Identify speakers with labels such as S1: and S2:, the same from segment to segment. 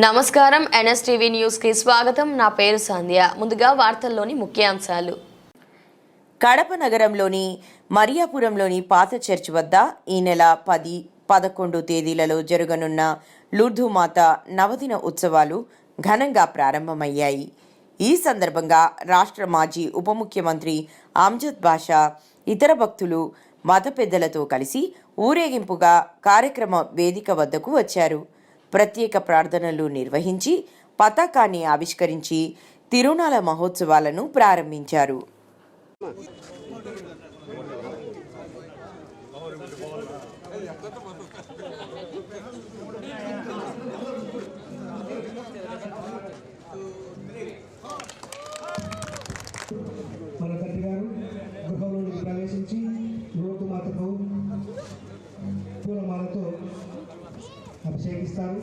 S1: నమస్కారం NSTV news కి స్వాగతం. నా పేరు సంధ్య. ముందుగా వార్తల్లోని ముఖ్యాంశాలు.
S2: కడప నగరంలోని మరియాపురంలోని పాత చర్చ్ వద్ద ఈ నెల 10, 11 తేదీలలో జరగనున్న లూర్దు మాత నవదిన ఉత్సవాలు ఘనంగా ప్రారంభమయ్యాయి. ఈ సందర్భంగా రాష్ట్ర మాజీ ఉప ముఖ్యమంత్రి అమ్జద్ బాషా ఇతర భక్తులు మత పెద్దలతో కలిసి ఊరేగింపుగా కార్యక్రమ వేదిక వద్దకు వచ్చారు. ప్రత్యేక ప్రార్థనలు నిర్వహించి పతాకాన్ని ఆవిష్కరించి తిరునాళ మహోత్సవాలను ప్రారంభించారు.
S3: మన తండ్రి గారు గృహంలోనికి ప్రవేశించి లూర్దు మాతకు పూలమాలతో అభిషేకిస్తారు.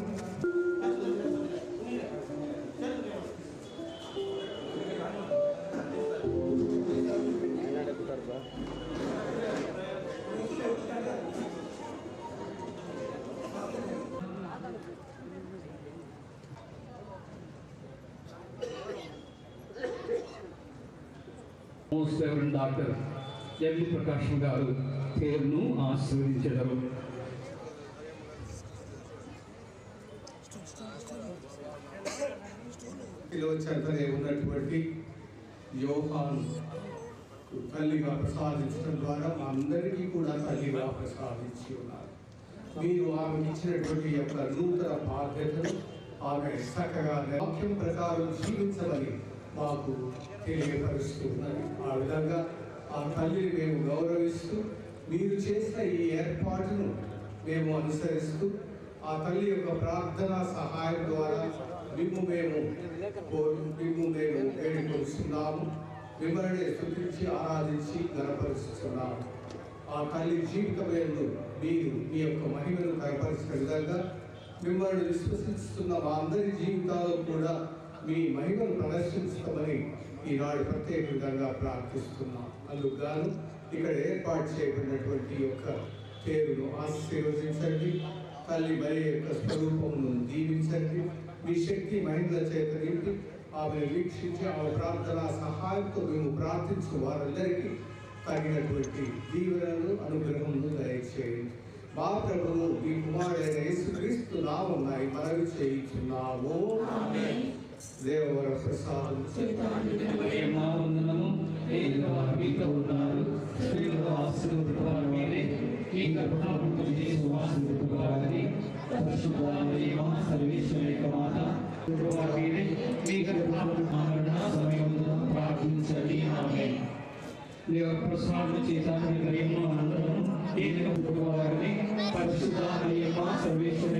S4: మోస్ట్ రెవరెండ్ డాక్టర్ ఎల్వి ప్రకాశం గారు పేరును ఆశీర్వదించారు.
S5: చెంతనే ఉన్నటువంటి యోహాను తల్లిగా ప్రసాదించడం ద్వారా మా అందరికీ కూడా తల్లిగా ప్రసాదించి ఉన్నారు. మీరు ఆమెకు ఇచ్చినటువంటి యొక్క నూతన బాధ్యతను ఆమె చక్కగా వాక్యం ప్రకారం జీవించమని మాకు తెలియపరుస్తున్నది. ఆ విధంగా ఆ తల్లిని మేము గౌరవిస్తూ మీరు చేసిన ఈ ఏర్పాటును మేము అనుసరిస్తూ ఆ తల్లి యొక్క ప్రార్థనా సహాయం ద్వారా మేము వేడుకొస్తున్నాము. మిమ్మల్ని స్తుతించి ఆరాధించి గణపరుస్తున్నాము. ఆ తల్లి జీవితమేందు మీరు మీ యొక్క మహిమను కనపరిచిన విధంగా మిమ్మల్ని విశ్వసిస్తున్న మా అందరి జీవితాల్లో కూడా మీ మహిమను ప్రదర్శించమని ఈనాడు ప్రత్యేక విధంగా ప్రార్థిస్తున్నాం. అందుకు గాను ఇక్కడ ఏర్పాటు చేయబడినటువంటి యొక్క పేరును ఆశీర్వదించండి. తల్లి మరి యొక్క స్వరూపమును దీవించండి. మీ శక్తి మహిమల చేత నింపి ఆమెను వీక్షించి ఆమె ప్రార్థనా సహాయంతో మేము ప్రార్థించు వారందరికీ తగినటువంటి దీవెనలు అనుగ్రహమును దయచేయండి. మా ప్రభువు మీ కుమారుడైన యేసుక్రీస్తు నామమున మనవి చేయుచున్నాము. దేవవర ప్రసాదం
S4: ప్రసాదం చేతాన్ని పరిశుద్ధ సర్వేశ్వర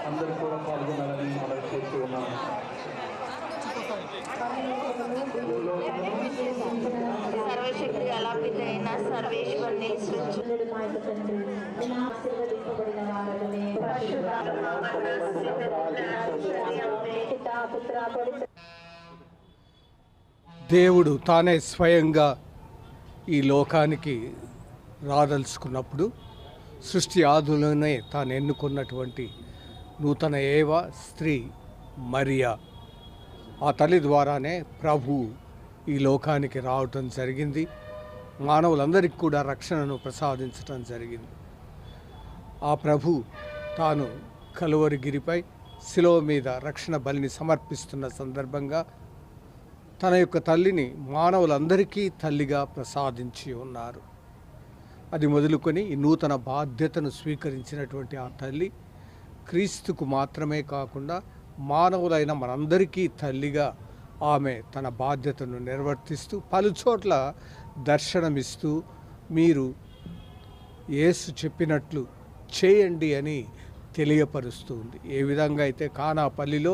S4: అందరూ కూడా పాల్గొనాలని మనం కోరుతున్నాం.
S6: సర్వశక్తి అలాపితైన సర్వేశ్వరుని సృష్టించుడు మా యొక్క తండ్రి ఇలా ఆశీర్వదింపబడిన వారమే
S7: దేవుడు తానే స్వయంగా ఈ లోకానికి రాదలుచుకున్నప్పుడు సృష్టి ఆదిలోనే తాను ఎన్నుకున్నటువంటి నూతన ఏవ స్త్రీ మరియా, ఆ తల్లి ద్వారానే ప్రభు ఈ లోకానికి రావటం జరిగింది. మానవులందరికీ కూడా రక్షణను ప్రసాదించటం జరిగింది. ఆ ప్రభు తాను కలువరిగిరిపై శిలువ మీద రక్షణ బలిని సమర్పిస్తున్న సందర్భంగా తన యొక్క తల్లిని మానవులందరికీ తల్లిగా ప్రసాదించి ఉన్నారు. అది మొదలుకొని ఈ నూతన బాధ్యతను స్వీకరించినటువంటి ఆ తల్లి క్రీస్తుకు మాత్రమే కాకుండా మానవులైన మనందరికీ తల్లిగా ఆమె తన బాధ్యతను నిర్వర్తిస్తూ పలుచోట్ల దర్శనమిస్తూ మీరు యేసు చెప్పినట్లు చేయండి అని తెలియపరుస్తుంది. ఏ విధంగా అయితే కానాపల్లిలో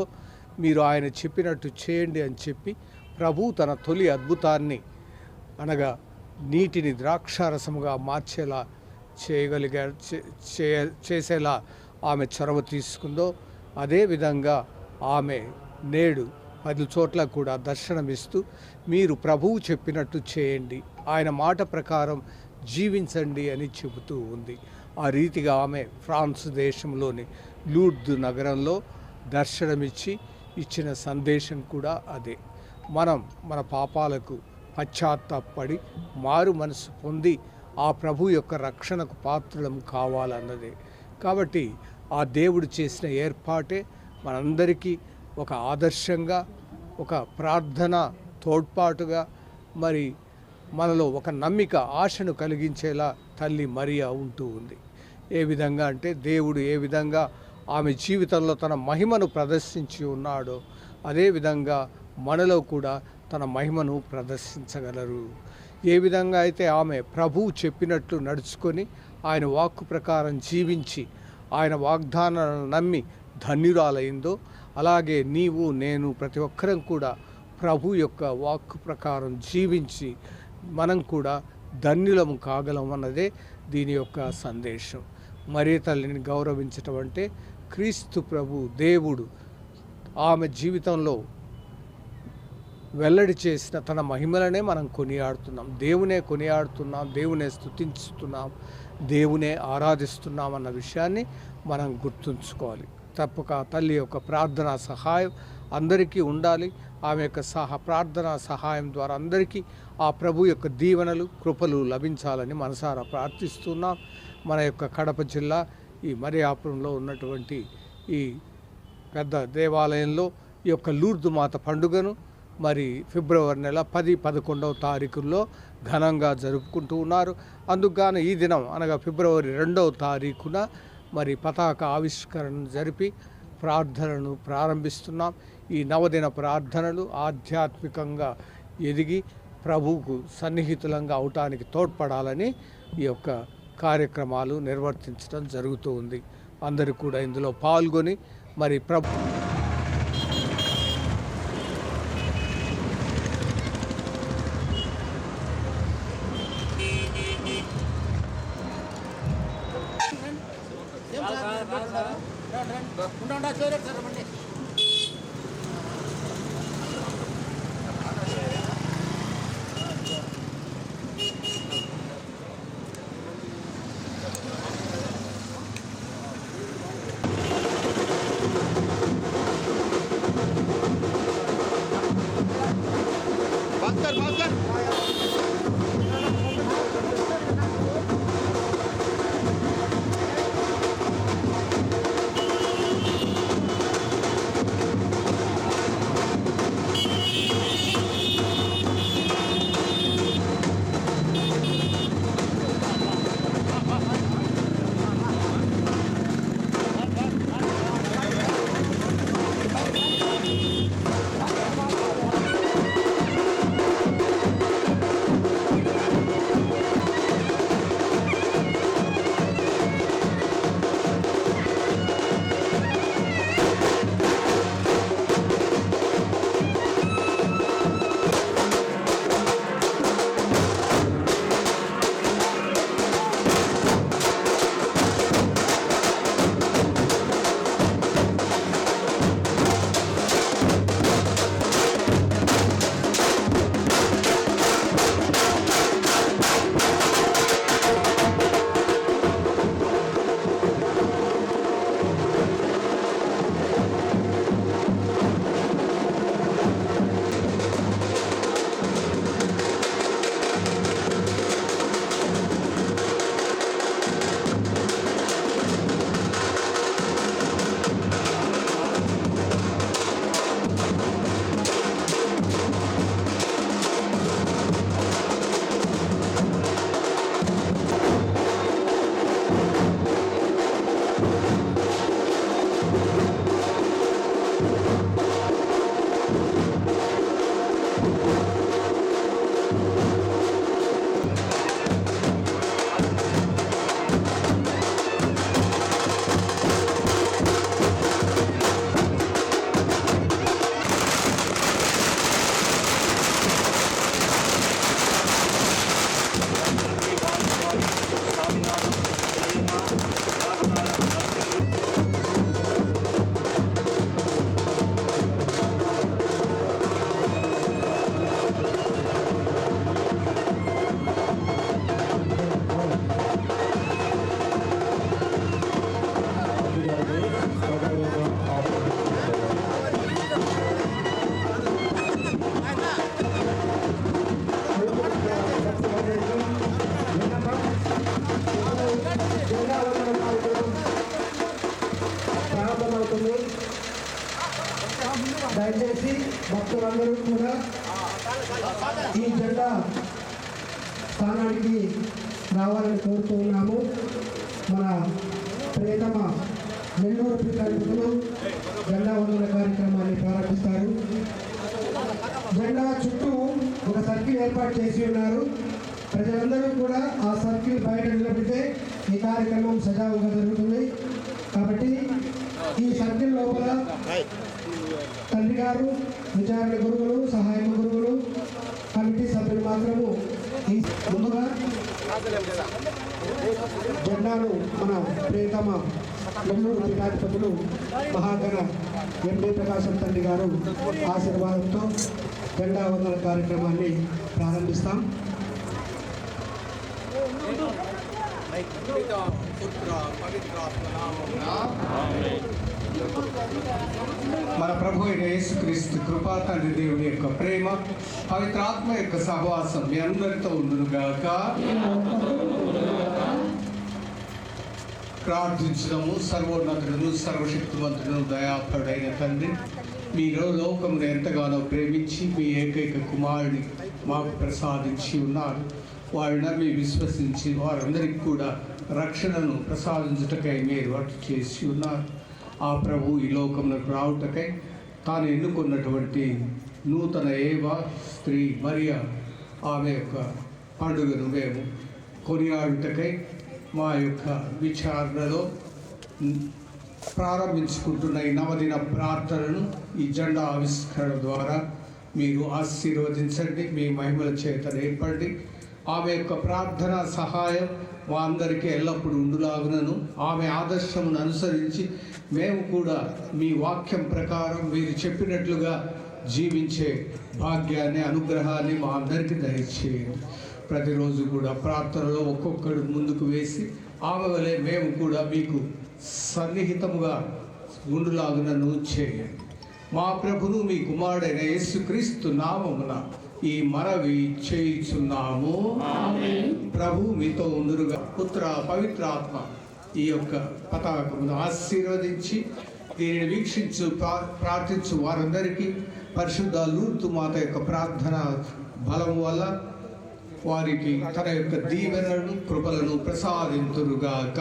S7: మీరు ఆయన చెప్పినట్టు చేయండి అని చెప్పి ప్రభు తన తొలి అద్భుతాన్ని అనగా నీటిని ద్రాక్షారసముగా మార్చేలా చేసేలా ఆమె చొరవ తీసుకుందో, అదేవిధంగా ఆమె నేడు 10 చోట్ల కూడా దర్శనమిస్తూ మీరు ప్రభువు చెప్పినట్టు చేయండి, ఆయన మాట ప్రకారం జీవించండి అని చెబుతూ ఉంది. ఆ రీతిగా ఆమె ఫ్రాన్స్ దేశంలోని లూర్దు నగరంలో దర్శనమిచ్చి ఇచ్చిన సందేశం కూడా అదే. మనం మన పాపాలకు పశ్చాత్తాపడి మారు మనసు పొంది ఆ ప్రభు యొక్క రక్షణకు పాత్రలం కావాలన్నదే. కాబట్టి ఆ దేవుడు చేసిన ఏర్పాటే మనందరికీ ఒక ఆదర్శంగా, ఒక ప్రార్థన తోడ్పాటుగా, మరి మనలో ఒక నమ్మిక, ఆశను కలిగించేలా తల్లి మరియా ఉంటూ ఉంది. ఏ విధంగా అంటే దేవుడు ఏ విధంగా ఆమె జీవితంలో తన మహిమను ప్రదర్శించి ఉన్నాడో అదేవిధంగా మనలో కూడా తన మహిమను ప్రదర్శించగలరు. ఏ విధంగా అయితే ఆమె ప్రభువు చెప్పినట్లు నడుచుకొని ఆయన వాక్కు ప్రకారం జీవించి ఆయన వాగ్దానాలను నమ్మి ధన్యురాలైందో, అలాగే నీవు నేను ప్రతి ఒక్కరం కూడా ప్రభు యొక్క వాక్కు ప్రకారం జీవించి మనం కూడా ధన్యులము కాగలం అన్నదే దీని యొక్క సందేశం. మరియ తల్లిని గౌరవించటం అంటే క్రీస్తు ప్రభు దేవుడు ఆమె జీవితంలో వెల్లడి చేసిన తన మహిమలనే మనం కొనియాడుతున్నాం, దేవునే కొనియాడుతున్నాం, దేవునే స్తుతించుతున్నాం, దేవునే ఆరాధిస్తున్నాం అన్న విషయాన్ని మనం గుర్తుంచుకోవాలి. తప్పక తల్లి యొక్క ప్రార్థనా సహాయం అందరికీ ఉండాలి. ఆమె యొక్క ప్రార్థనా సహాయం ద్వారా అందరికీ ఆ ప్రభు యొక్క దీవెనలు, కృపలు లభించాలని మనసారా ప్రార్థిస్తున్నాం. మన యొక్క కడప జిల్లా ఈ మరియాపురంలో ఉన్నటువంటి ఈ పెద్ద దేవాలయంలో ఈ యొక్క లూర్దు మాత పండుగను మరి ఫిబ్రవరి నెల 10, 11వ తారీఖుల్లో ఘనంగా జరుపుకుంటూ ఉన్నారు. అందుకుగాను ఈ దినం అనగా ఫిబ్రవరి 2వ తారీఖున మరి పతాక ఆవిష్కరణ జరిపి ప్రార్థనను ప్రారంభిస్తున్నాం. ఈ నవదిన ప్రార్థనలు ఆధ్యాత్మికంగా ఎదిగి ప్రభువుకు సన్నిహితులంగా అవటానికి తోడ్పడాలని ఈ యొక్క కార్యక్రమాలు నిర్వర్తించడం జరుగుతూ ఉంది. అందరూ కూడా ఇందులో పాల్గొని మరి
S3: భక్తులందరూ కూడా ఈ జెండా స్థానానికి రావాలని కోరుతూ ఉన్నాము. మన ప్రియతమ నెల్లూరు పీఠాధిపతులు జెండా వందన కార్యక్రమాన్ని ప్రారంభిస్తారు. జెండా చుట్టూ ఒక సర్కిల్ ఏర్పాటు చేసి ఉన్నారు. ప్రజలందరూ కూడా ఆ సర్కిల్ బయట నిలబడితే ఈ కార్యక్రమం సజావుగా జరుగుతుంది. కాబట్టి ఈ సర్కిల్ లోపల తండ్రి గారు, విచారణ గురువులు, సహాయక గురువులు, కమిటీ సభ్యులు మాత్రము ఈ ముందుగా జెండాను మన ప్రియతమ నెల్లూరు పీఠాధిపతులు మహాగణ ఎండి ప్రకాశం తండ్రి గారు ఆశీర్వాదంతో జెండా వందన కార్యక్రమాన్ని ప్రారంభిస్తాం.
S5: మన ప్రభు అయిన యేసుక్రీస్తు కృపా తండ్రి దేవుని యొక్క ప్రేమ, పవిత్రాత్మ యొక్క సహవాసం మీ అందరితో ఉండునుగాక. ప్రార్థించడము. సర్వోన్నతుడును సర్వశక్తివంతుడును దయాపరుడైన తండ్రి, మీరు లోకమును ఎంతగానో ప్రేమించి మీ ఏకైక కుమారుని మాకు ప్రసాదించి ఉన్నారు. వారిని నమ్మి విశ్వసించి వారందరికీ కూడా రక్షణను ప్రసాదించుటకై మీరు అటు చేసి ఉన్నారు. ఆ ప్రభు ఈ లోకమునకు రావుటకై తాను ఎన్నుకున్నటువంటి నూతన ఏవ స్త్రీ మరియా ఆమె యొక్క పండుగను మేము కొనియాడుటకై మా యొక్క విచారణలో ప్రారంభించుకుంటున్న ఈ నవదిన ప్రార్థనను ఈ జెండా ఆవిష్కరణ ద్వారా మీరు ఆశీర్వదించండి. మీ మహిమల చేత నింపండి. ఆమె యొక్క ప్రార్థన సహాయం మా అందరికీ ఎల్లప్పుడూ ఉండులాగునను ఆమె ఆదర్శమును అనుసరించి మేము కూడా మీ వాక్యం ప్రకారం మీరు చెప్పినట్లుగా జీవించే భాగ్యాన్ని, అనుగ్రహాన్ని మా అందరికీ దయచేయండి. ప్రతిరోజు కూడా ప్రార్థనలో ఒక్కొక్కడు ముందుకు వేసి ఆమె వలె మేము కూడా మీకు సన్నిహితముగా ఉండులాగునను చేయండి. మా ప్రభును మీ కుమారుడైన యేసుక్రీస్తు నామమున ఈ మనవి చేయుచున్నాము. ప్రభు మీతో ఉండురుగా. పుత్ర పవిత్రాత్మ ఈ యొక్క పతాకమును ఆశీర్వదించి దీనిని వీక్షించు ప్రార్థించు వారందరికీ పరిశుద్ధ లూర్దు మాత యొక్క ప్రార్థన బలము వల్ల వారికి తన యొక్క దీవెనలను, కృపలను ప్రసాదింతురుగాక.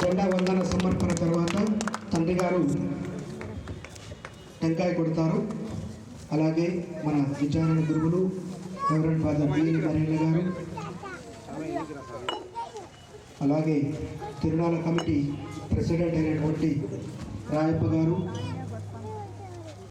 S3: జెండా వందన సమర్పణ తర్వాత తండ్రి గారు టెంకాయ కొడతారు. అలాగే మన విచారణ గురువులు రెవరెండ్ ఫాదర్ బి నరేంద్ర గారు, అలాగే తిరునాళ్ళ కమిటీ ప్రెసిడెంట్ అయినటువంటి రాయప్ప గారు,